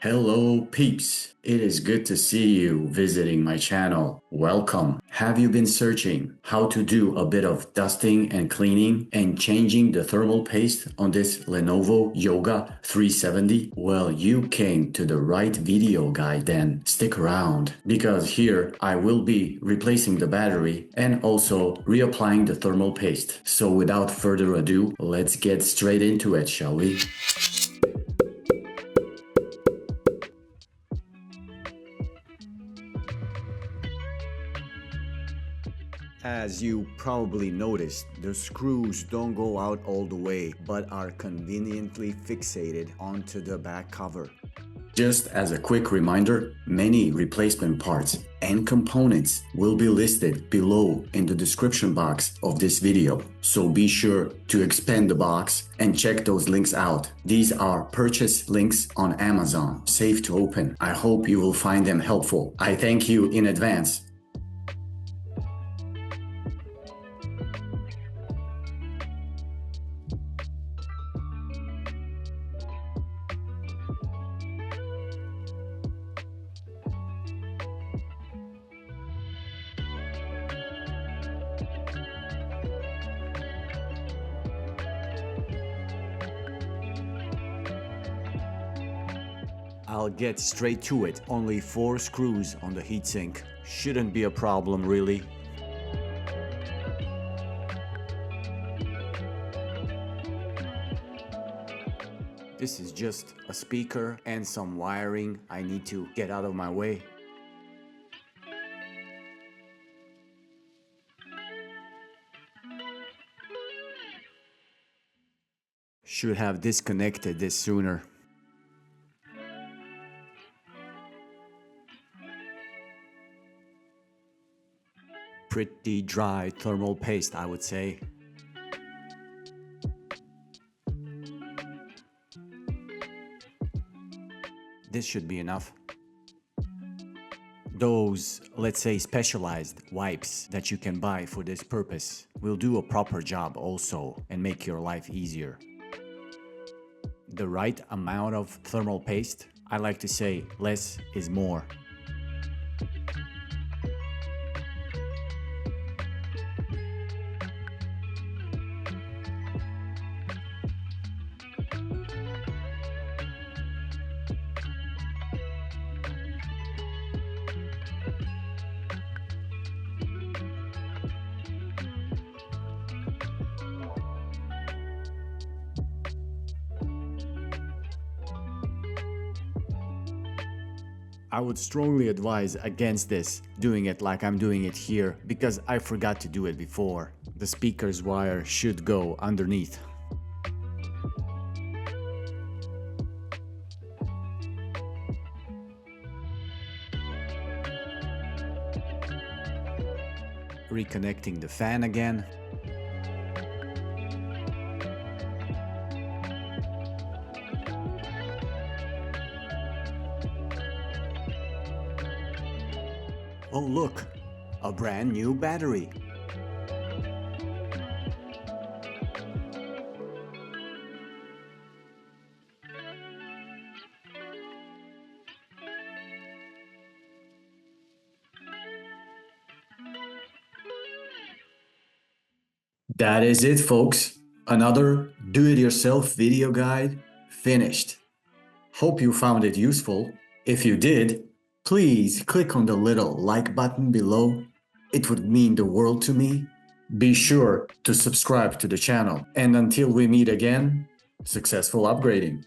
Hello peeps, it is good to see you visiting my channel. Welcome. Have you been searching how to do a bit of dusting and cleaning and changing the thermal paste on this Lenovo Yoga 370? Well, you came to the right video guide then. Stick around because here I will be replacing the battery and also reapplying the thermal paste. So without further ado, let's get straight into it, shall we? As you probably noticed, the screws don't go out all the way but are conveniently fixated onto the back cover. Just as a quick reminder, many replacement parts and components will be listed below in the description box of this video. So be sure to expand the box and check those links out. These are purchase links on Amazon, safe to open. I hope you will find them helpful. I thank you in advance. I'll get straight to it. Only 4 screws on the heatsink. Shouldn't be a problem, really. This is just a speaker and some wiring I need to get out of my way. Should have disconnected this sooner. Pretty dry thermal paste, I would say. This should be enough. Those, let's say, specialized wipes that you can buy for this purpose will do a proper job also and make your life easier. The right amount of thermal paste, I like to say less is more. I would strongly advise against this, doing it like I'm doing it here, because I forgot to do it before. The speaker's wire should go underneath. Reconnecting the fan again. Oh look, a brand new battery. That is it, folks. Another do-it-yourself video guide finished. Hope you found it useful. If you did, please click on the little like button below. It would mean the world to me. Be sure to subscribe to the channel. And until we meet again, successful upgrading.